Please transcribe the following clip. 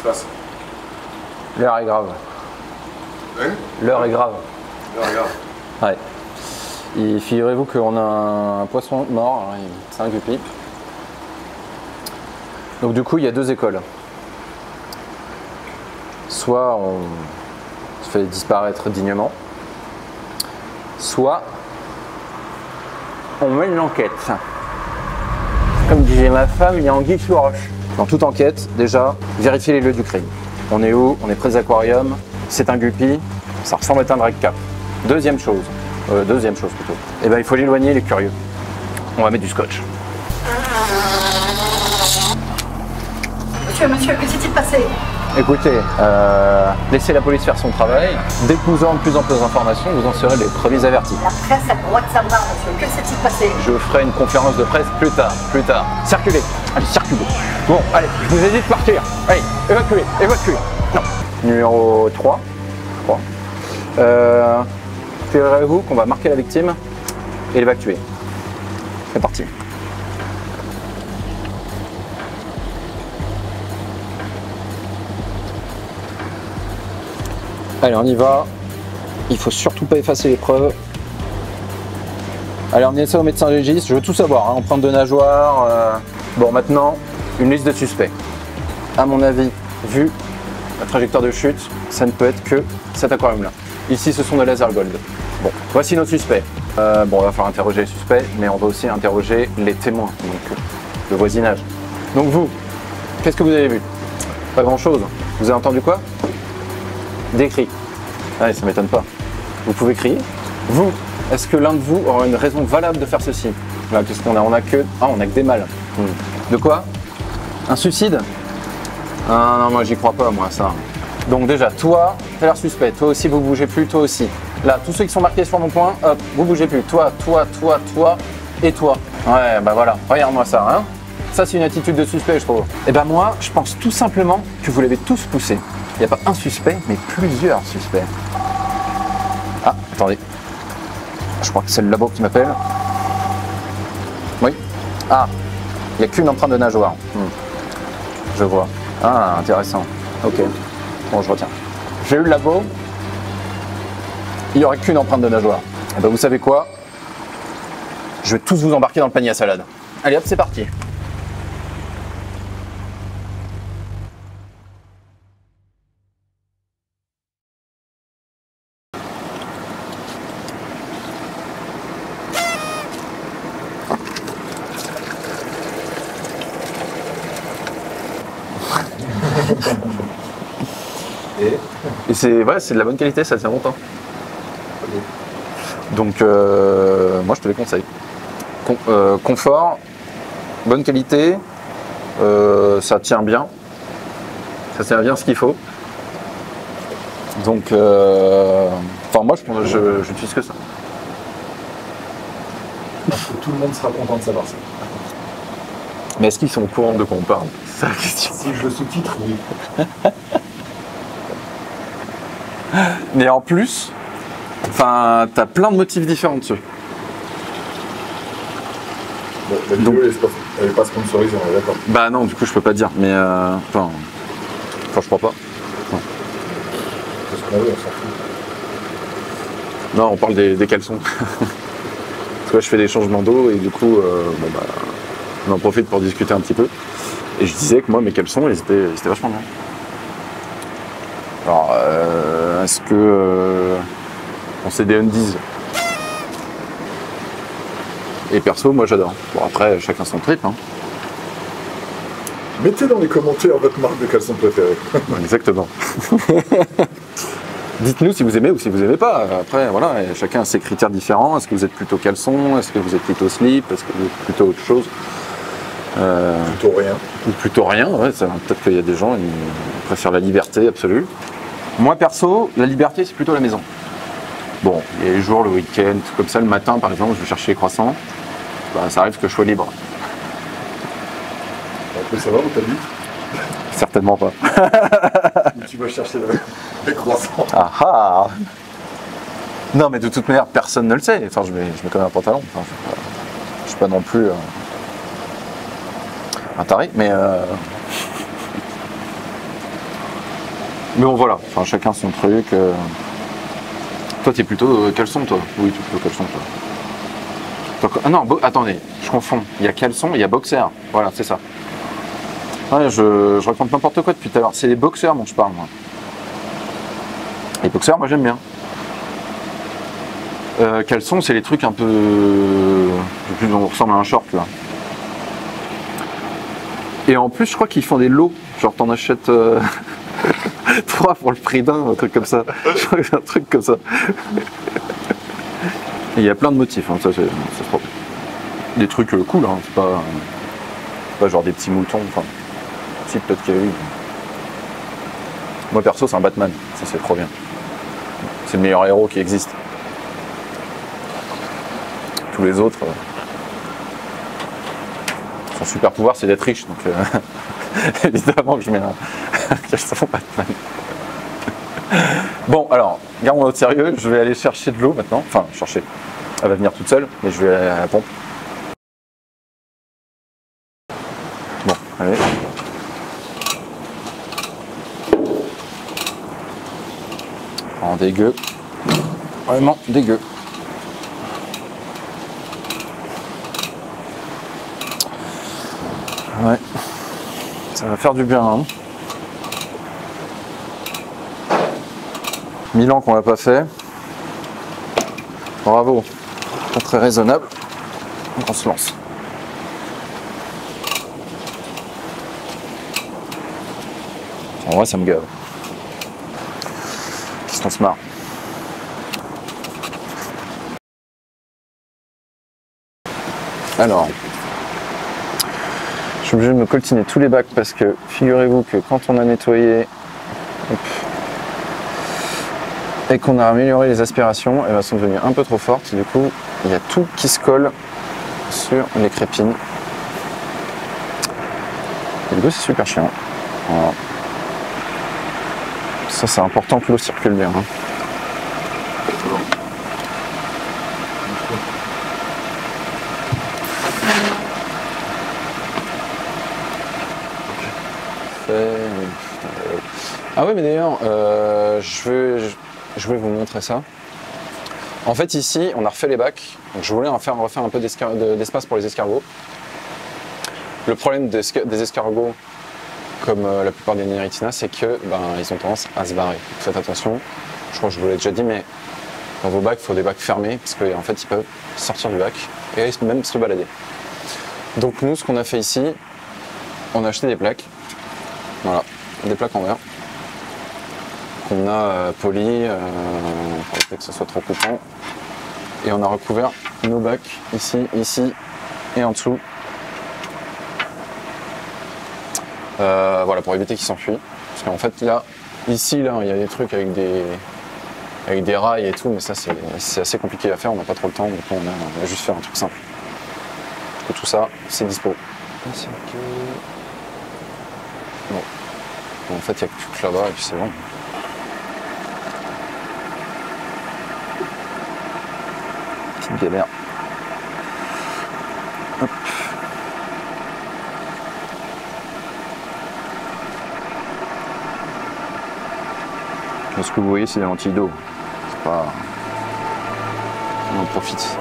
passe? L'heure est grave. Hein? L'heure est grave. Regarde. Ouais. Et figurez-vous qu'on a un poisson mort, c'est un guppy. Donc du coup, il y a deux écoles. Soit on se fait disparaître dignement, soit on mène l'enquête. Comme disait ma femme, il y a anguille sous roche. Dans toute enquête, déjà, vérifier les lieux du crime. On est où? On est près des aquariums, c'est un guppy, ça ressemble à un drag-cap. Deuxième chose plutôt, eh ben, il faut l'éloigner, il est curieux. On va mettre du scotch. Monsieur, que s'est-il passé? Écoutez, laissez la police faire son travail. Dès que nous aurons de plus en plus d'informations, vous en serez les premiers avertis. La presse a le droit de savoir, monsieur. Que s'est-il passé? Je ferai une conférence de presse plus tard. Circulez, allez, circulez. Bon, allez, je vous ai dit de partir. Allez, évacuez. Non. Numéro 3, je crois. Figurez-vous qu'on va marquer la victime et l'évacuer. C'est parti. Allez, on y va. Il faut surtout pas effacer les preuves. Allez, emmenez ça au médecin légiste. Je veux tout savoir, hein. Empreinte de nageoire. Bon, maintenant, une liste de suspects. À mon avis, vu la trajectoire de chute, ça ne peut être que cet aquarium-là. Ici, ce sont des laser gold. Bon, voici nos suspects. Bon, on va falloir interroger les suspects, mais on va aussi interroger les témoins, donc le voisinage. Donc vous, qu'est-ce que vous avez vu? Pas grand-chose. Vous avez entendu quoi? Des cris. Ouais, ça m'étonne pas. Vous pouvez crier. Vous, est-ce que l'un de vous aura une raison valable de faire ceci? Là, qu'est-ce qu'on a? On a que des mâles. De quoi? Un suicide? Ah, non, moi j'y crois pas, moi, ça. Donc déjà, toi, t'as l'air suspect. Toi aussi, vous bougez plus, toi aussi. Là, tous ceux qui sont marqués sur mon point, hop, vous bougez plus. Toi et toi. Ouais, bah voilà, regarde-moi ça, hein. Ça, c'est une attitude de suspect, je trouve. Et ben moi, je pense tout simplement que vous l'avez tous poussé. Il n'y a pas un suspect, mais plusieurs suspects. Ah, attendez. Je crois que c'est le labo qui m'appelle. Oui. Ah, il n'y a qu'une empreinte de nageoire. Je vois. Ah, intéressant. Ok. Bon, je retiens. J'ai eu le labo. Il n'y aurait qu'une empreinte de nageoire. Et ben, vous savez quoi? Je vais tous vous embarquer dans le panier à salade. Allez hop, c'est parti. Et c'est de la bonne qualité, ça tient longtemps. Donc moi je te les conseille. Confort, bonne qualité, ça tient bien ce qu'il faut. Donc enfin moi je n'utilise que ça. Tout le monde sera content de savoir ça. Mais est-ce qu'ils sont au courant de quoi on parle? C'est ça la question. Si je le sous-titre, oui. Mais en plus, enfin, t'as plein de motifs différents dessus. Bon, la vidéo, elle n'est pas sponsorisée, on est d'accord. Bah non, du coup, je peux pas dire, mais enfin, je crois pas. Non. C'est ce qu'on a vu, on s'en fout. Non, on parle des caleçons. Parce que là, je fais des changements d'eau et du coup, bon, bah, on en profite pour discuter un petit peu. Et je disais que moi, mes caleçons, ils étaient vachement bien. Alors, est-ce que on sait des undies? Et perso, moi j'adore. Bon, après, chacun son trip. Hein. Mettez dans les commentaires votre marque de caleçon préférée. Exactement. Dites-nous si vous aimez ou si vous n'aimez pas. Après, voilà, chacun a ses critères différents. Est-ce que vous êtes plutôt caleçon? Est-ce que vous êtes plutôt slip? Est-ce que vous êtes plutôt autre chose? Plutôt rien. Ou plutôt rien, ouais. Peut-être qu'il y a des gens qui préfèrent la liberté absolue. Moi perso, la liberté c'est plutôt la maison. Bon, il y a les jours, le week-end, comme ça, le matin par exemple, je vais chercher les croissants. Bah, ça arrive que je sois libre. On peut savoir où t'habites? Certainement pas. Tu vas chercher les croissants. Ah ah. Non mais de toute manière, personne ne le sait. Enfin, je mets quand même un pantalon. Enfin, je suis pas non plus un taré, mais Mais bon, voilà, enfin, chacun son truc. Toi, t'es plutôt caleçon, toi? Oui, t'es plutôt caleçon, toi. Donc, ah non, attendez, je confonds. Il y a caleçon, il y a boxer. Voilà, c'est ça. Ouais, je raconte n'importe quoi depuis tout à l'heure. C'est les boxers dont je parle, moi. Les boxers, moi, j'aime bien. Caleçon, c'est les trucs un peu... Plus on ressemble à un short, là. Et en plus, je crois qu'ils font des lots. Genre, t'en achètes 3 pour le prix d'un, un truc comme ça. Je crois que c'est un truc comme ça. Et il y a plein de motifs, hein, ça c'est trop. Des trucs cool, hein, c'est pas genre des petits moutons. Enfin, si, peut-être qu'il y a eu. Moi, perso, c'est un Batman. Ça, c'est trop bien. C'est le meilleur héros qui existe. Tous les autres... Son super pouvoir, c'est d'être riche, donc évidemment que je mets un caleçon Batman. Bon, alors, gardons notre sérieux, je vais aller chercher de l'eau maintenant. Enfin, chercher. Elle va venir toute seule, mais je vais aller à la pompe. Bon, allez. En dégueu. Vraiment dégueu. Ouais, ça va faire du bien. Hein. 1000 ans qu'on l'a pas fait. Bravo, pas très raisonnable. On se lance. En vrai, ça me gave. Qu'est-ce qu'on se marre. Alors. Je suis obligé de me coltiner tous les bacs parce que figurez-vous que quand on a nettoyé et qu'on a amélioré les aspirations, elles sont devenues un peu trop fortes. Du coup, il y a tout qui se colle sur les crépines. Et du coup, c'est super chiant. Voilà. Ça, c'est important que l'eau circule bien. Hein. Ah oui, mais d'ailleurs, je vais vous montrer ça. En fait, ici, on a refait les bacs. Donc, je voulais refaire un peu d'espace pour les escargots. Le problème des escargots, comme la plupart des Neritina, c'est que ils ont tendance à se barrer. Faites attention. Je crois que je vous l'ai déjà dit, mais dans vos bacs, il faut des bacs fermés parce qu'en fait, ils peuvent sortir du bac et même se balader. Donc nous, ce qu'on a fait ici, on a acheté des plaques. Voilà, des plaques en verre qu'on a polies pour éviter que ce soit trop coupant. Et on a recouvert nos bacs ici, ici et en dessous. Voilà, pour éviter qu'ils s'enfuient. Parce qu'en fait, là, ici, là, il y a des trucs avec des rails et tout, mais ça, c'est assez compliqué à faire. On n'a pas trop le temps, donc on va juste faire un truc simple. Parce que tout ça, c'est dispo. Bon. En fait, il n'y a plus que là-bas et puis c'est bon. Petite galère. Hop. Ce que vous voyez, c'est des lentilles d'eau. C'est pas... On en profite.